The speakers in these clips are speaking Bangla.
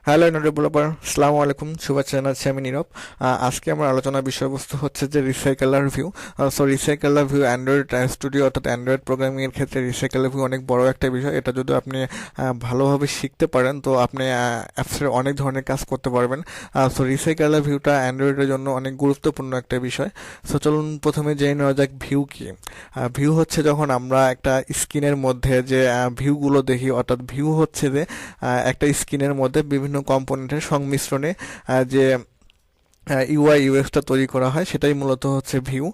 হ্যালো ডেভেলপার, আসসালামু আলাইকুম, শুভেচ্ছা জানাচ্ছি। আমি নীরব। আজকে আমার আলোচনার বিষয়বস্তু হচ্ছে যে রিসাইকেলার ভিউ। রিসাইকেলার ভিউ অ্যান্ড্রয়েড স্টুডিও অর্থাৎ অ্যান্ড্রয়েড প্রোগ্রামিং এর ক্ষেত্রে রিসাইকেলার ভিউ অনেক বড় একটা বিষয়। এটা যদি আপনি ভালোভাবে শিখতে পারেন তো আপনি অ্যাপসের অনেক ধরনের কাজ করতে পারবেন। রিসাইকেলার ভিউটা অ্যান্ড্রয়েডের জন্য অনেক গুরুত্বপূর্ণ একটা বিষয়। চলুন প্রথমে জেনে নেওয়া যাক ভিউ কি। ভিউ হচ্ছে যখন আমরা একটা স্ক্রিনের মধ্যে যে ভিউগুলো দেখি, অর্থাৎ ভিউ হচ্ছে যে একটা স্ক্রিনের মধ্যে বিভিন্ন কম্পোনেন্টের সংমিশ্রণে যে ইউআই ইউএক্সটা তৈরি করা হয় সেটাই মূলত হচ্ছে ভিউ।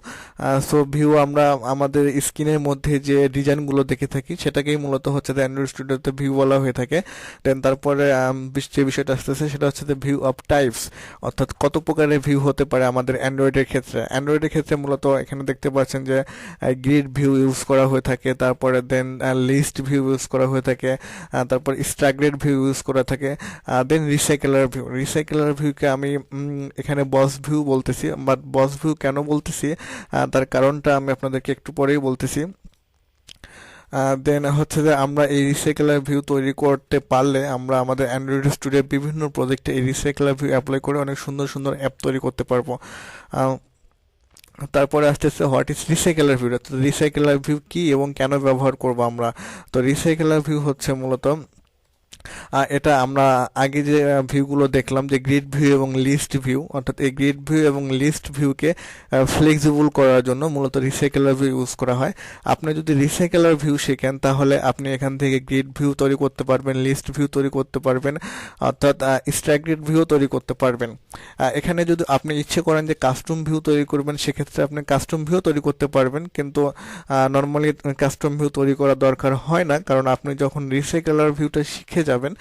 ভিউ আমরা আমাদের স্ক্রিনের মধ্যে যে ডিজাইনগুলো দেখে থাকি সেটাকেই মূলত হচ্ছে অ্যান্ড্রয়েড স্টুডিওতে ভিউ বলা হয়ে থাকে। দেন তারপরে যে বিষয়টা আসতেছে সেটা হচ্ছে ভিউ অফ টাইপস, অর্থাৎ কত প্রকারের ভিউ হতে পারে আমাদের অ্যান্ড্রয়েডের ক্ষেত্রে মূলত এখানে দেখতে পাচ্ছেন যে গ্রিড ভিউ ইউজ করা হয়ে থাকে, তারপরে দেন লিস্ট ভিউ ইউজ করা হয়ে থাকে, তারপর স্ট্যাগনেড ভিউ ইউজ করা থাকে, দেন রিসাইকেলার ভিউকে আমি এখানে বস ভিউ বলতেছি। বাট বস ভিউ কেন বলতেছি তার কারণটা আমি আপনাদেরকে একটু পরেই বলতেছি। দেন হচ্ছে যে আমরা এই রিসাইকেলার ভিউ তৈরি করতে পারলে আমরা আমাদের অ্যান্ড্রয়েড স্টুডিওর বিভিন্ন প্রজেক্টে এই রিসাইকেলার ভিউ অ্যাপ্লাই করে অনেক সুন্দর সুন্দর অ্যাপ তৈরি করতে পারবো। তারপরে আসতেছে হোয়াট ইজ রিসাইকেলার ভিউ। রিসাইকেলার ভিউ কি এবং কেন ব্যবহার করব আমরা? তো রিসাইকেলার ভিউ হচ্ছে মূলত এটা আমরা আগে যে ভিউগুলো দেখলাম যে গ্রিড ভিউ এবং লিস্ট ভিউ, অর্থাৎ এই গ্রিড ভিউ এবং লিস্ট ভিউকে ফ্লেক্সিবল করার জন্য মূলত রিসাইকেলার ভিউ ইউজ করা হয়। আপনি যদি রিসাইকেলার ভিউ শেখেন তাহলে আপনি এখান থেকে গ্রিড ভিউ তৈরি করতে পারবেন, লিস্ট ভিউ তৈরি করতে পারবেন, অর্থাৎ স্ট্যাগনেড ভিউ তৈরি করতে পারবেন। এখানে যদি আপনি ইচ্ছে করেন যে কাস্টম ভিউ তৈরি করবেন সেক্ষেত্রে আপনি কাস্টম ভিউ তৈরি করতে পারবেন, কিন্তু নর্মালি কাস্টম ভিউ তৈরি করা দরকার হয় না, কারণ আপনি যখন রিসাইকেলার ভিউটা শিখে যাবেন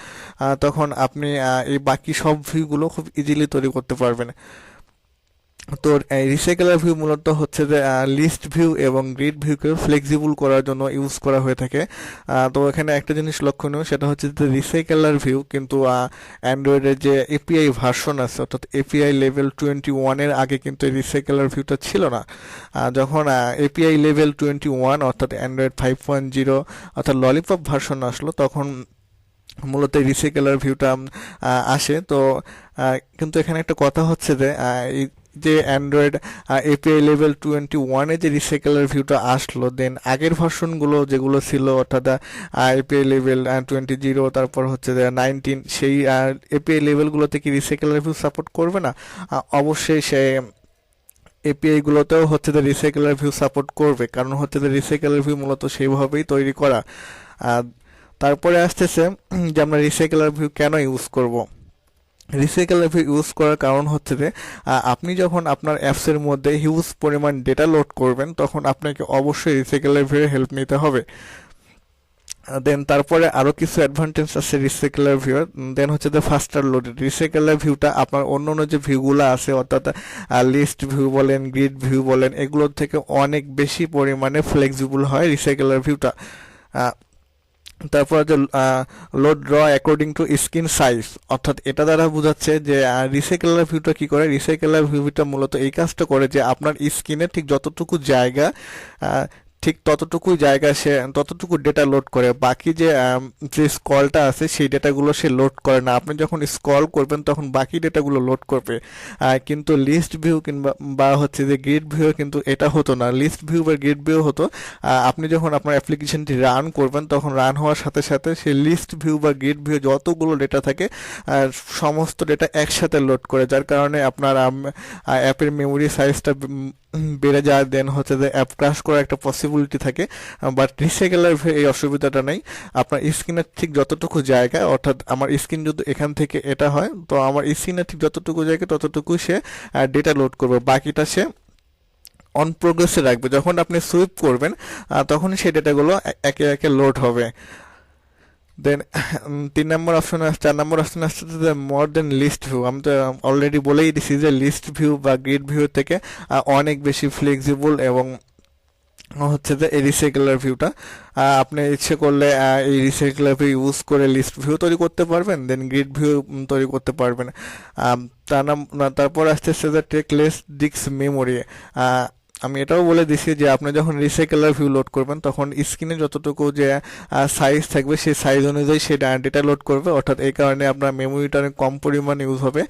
তখন আপনি এই বাকি সব ভিউগুলো খুব ইজিলি তৈরি করতে পারবেন। তো এই রিসাইকেলার ভিউ মূলত হচ্ছে যে লিস্ট ভিউ এবং গ্রিড ভিউকে ফ্লেক্সিবল করার জন্য ইউজ করা হয়ে থাকে। তো এখানে একটা জিনিস লক্ষণীয়, সেটা হচ্ছে যে রিসাইকেলার ভিউ কিন্তু অ্যান্ড্রয়েডের যে এপিআই ভার্সন আছে, অর্থাৎ এপিআই লেভেল 21-এর আগে কিন্তু এই রিসাইকেলার ভিউটা ছিল না। যখন এপিআই লেভেল 21 অর্থাৎ অ্যান্ড্রয়েড 5.0 অর্থাৎ ললিপপ ভার্সন আসলো তখন মূলত রিসাইকেলার ভিউটা আসে। তো কিন্তু এখানে একটা কথা হচ্ছে যে এই যে অ্যান্ড্রয়েড এপিআই লেভেল 21-এ যে রিসাইকেলার ভিউটা আসলো, দেন আগের ভার্সনগুলো যেগুলো ছিল অর্থাৎ এপিআই লেভেল 20, তারপর হচ্ছে যে 19, সেই এপিআই লেভেলগুলোতে কি রিসাইকেলার ভিউ সাপোর্ট করবে না? অবশ্যই সে এপিআই গুলোতেও হচ্ছে যে রিসাইকেলার ভিউ সাপোর্ট করবে, কারণ হচ্ছে যে রিসাইকেলার ভিউ মূলত সেইভাবেই তৈরি করা। আহ, তারপরে আসতেছে যে আমরা রিসাইকেলার ভিউ কেন ইউজ করব। রিসাইকেলার ভিউ ইউজ করার কারণ হচ্ছে যে আপনি যখন আপনার অ্যাপসের মধ্যে হিউজ পরিমাণ ডেটা লোড করবেন তখন আপনাকে অবশ্যই রিসাইকেলার ভিউয়ের হেল্প নিতে হবে। দেন তারপরে আরো কিছু অ্যাডভান্টেজ আছে রিসাইকেলার ভিউর। দেন হচ্ছে যে ফাস্টার লোড। রিসাইকেলার ভিউটা আপনার অন্য অন্য যে ভিউগুলো আছে অর্থাৎ লিস্ট ভিউ বলেন, গ্রিড ভিউ বলেন, এগুলোর থেকে অনেক বেশি পরিমাণে ফ্লেক্সিবল হয় রিসাইকেলার ভিউটা। তারপর যে load draw according to screen size, অর্থাৎ এটা দ্বারা বোঝাচ্ছে যে রিসাইকেলার ভিউটা কি করে। রিসাইকেলার ভিউটা মূলত এই কাজটা করে যে আপনার স্ক্রিনে ঠিক যতটুকু জায়গা ঠিক ততটুকুই জায়গা সে ততটুকু ডেটা লোড করে, বাকি যে যে স্ক্রলটা আছে সেই ডেটাগুলো সে লোড করে না। আপনি যখন স্ক্রল করবেন তখন বাকি ডেটাগুলো লোড করবে। কিন্তু লিস্ট ভিউ কিংবা বা হচ্ছে যে গ্রিড ভিউ কিন্তু এটা হতো না। লিস্ট ভিউ বা গ্রিড ভিউ হতো আপনি যখন আপনার অ্যাপ্লিকেশনটি রান করবেন তখন রান হওয়ার সাথে সাথে সেই লিস্ট ভিউ বা গ্রিড ভিউ যতগুলো ডেটা থাকে সমস্ত ডেটা একসাথে লোড করে, যার কারণে আপনার অ্যাপের মেমোরি সাইজটা বেড়ে যায়। দেন হচ্ছে যে অ্যাপ ক্রাশ করার একটা পসিবিলিটি থাকে। বাট রিসাইকেলার এই অসুবিধাটা নেই। আপনার স্ক্রিনের ঠিক যতটুকু জায়গা, অর্থাৎ আমার স্ক্রিন যদি এখান থেকে এটা হয় তো আমার স্ক্রিনের ঠিক যতটুকু জায়গা ততটুকু সে ডেটা লোড করবে, বাকিটা সে অন প্রোগ্রেসে রাখবে। যখন আপনি সুইপ করবেন তখন সেই ডেটাগুলো একে একে লোড হবে। দেন 4 নম্বর অপশন আসছে যে মোর দেন লিস্ট ভিউ। আমি তো অলরেডি বলেই দিছি যে লিস্ট ভিউ বা গ্রিড ভিউ থেকে অনেক বেশি ফ্লেক্সিবল এবং হচ্ছে যে এই রিসাইকেলার ভিউটা আপনি ইচ্ছে করলে এই রিসাইকেলার ভিউ ইউজ করে লিস্ট ভিউ তৈরি করতে পারবেন, দেন গ্রিড ভিউ তৈরি করতে পারবেন। তারপর আসতেছে যে টেক লেস ডিস্ক মেমোরি। আমি এটাও বলে দিছি যে আপনি যখন রিসাইকেলার ভিউ লোড করবেন তখন স্ক্রিনে যতটুকু যে সাইজ থাকবে সেই সাইজ অনুযায়ী সেই ডেটা লোড করবে, অর্থাৎ এই কারণে আপনার মেমোরিটা অনেক কম পরিমাণ ইউজ হবে।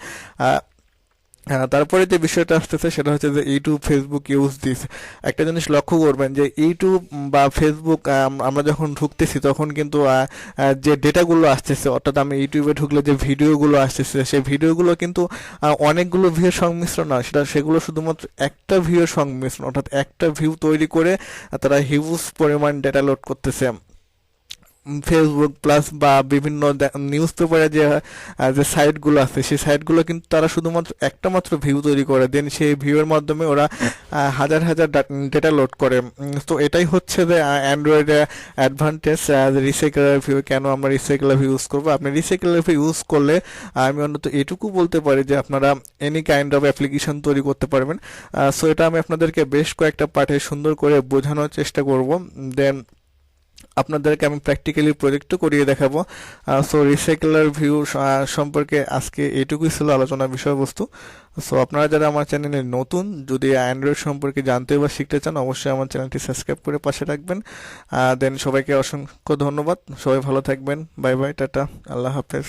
তারপরে যে বিষয়টা আসতেছে সেটা হচ্ছে যে ইউটিউব ফেসবুক ইউজ দিস। একটা জিনিস লক্ষ্য করবেন যে ইউটিউব বা ফেসবুক আমরা যখন ঢুকতেছি তখন কিন্তু যে ডেটাগুলো আসতেছে, অর্থাৎ আমি ইউটিউবে ঢুকলে যে ভিডিওগুলো আসতেছে সেই ভিডিওগুলো কিন্তু অনেকগুলো ভিউর সংমিশ্রণ না, সেগুলো শুধুমাত্র একটা ভিউর সংমিশ্রণ, অর্থাৎ একটা ভিউ তৈরি করে তারা হিউজ পরিমাণ ডেটা লোড করতেছে। ফেসবুক প্লাস বা বিভিন্ন নিউজ পেপারে যে যে সাইটগুলো আছে সেই সাইটগুলো কিন্তু তারা শুধুমাত্র একটা মাত্র ভিউ তৈরি করে দেন, সেই ভিউয়ের মাধ্যমে ওরা হাজার হাজার ডেটা লোড করে। তো এটাই হচ্ছে যে অ্যান্ড্রয়েডে অ্যাডভান্টেজ রিসাইকেলার ভিউ। কেন আমরা রিসাইকেলার ভিউ ইউজ করবো? আপনি রিসাইকেলার ভিউ ইউজ করলে আমি অন্তত এটুকু বলতে পারি যে আপনারা এনি কাইন্ড অফ অ্যাপ্লিকেশন তৈরি করতে পারবেন। সো এটা আমি আপনাদেরকে বেশ কয়েকটা পার্টে সুন্দর করে বোঝানোর চেষ্টা করব, দেন আপনাদেরকে আমি প্র্যাকটিক্যালি প্রজেক্টও করিয়ে দেখাবো। সো রিসাইকেলার ভিউ সম্পর্কে আজকে এইটুকুই ছিল আলোচনার বিষয়বস্তু। সো আপনারা যারা আমার চ্যানেলে নতুন, যদি অ্যান্ড্রয়েড সম্পর্কে জানতে বা শিখতে চান, অবশ্যই আমার চ্যানেলটি সাবস্ক্রাইব করে পাশে রাখবেন। দেন সবাইকে অসংখ্য ধন্যবাদ, সবাই ভালো থাকবেন, বাই বাই, টাটা, আল্লাহ হাফেজ।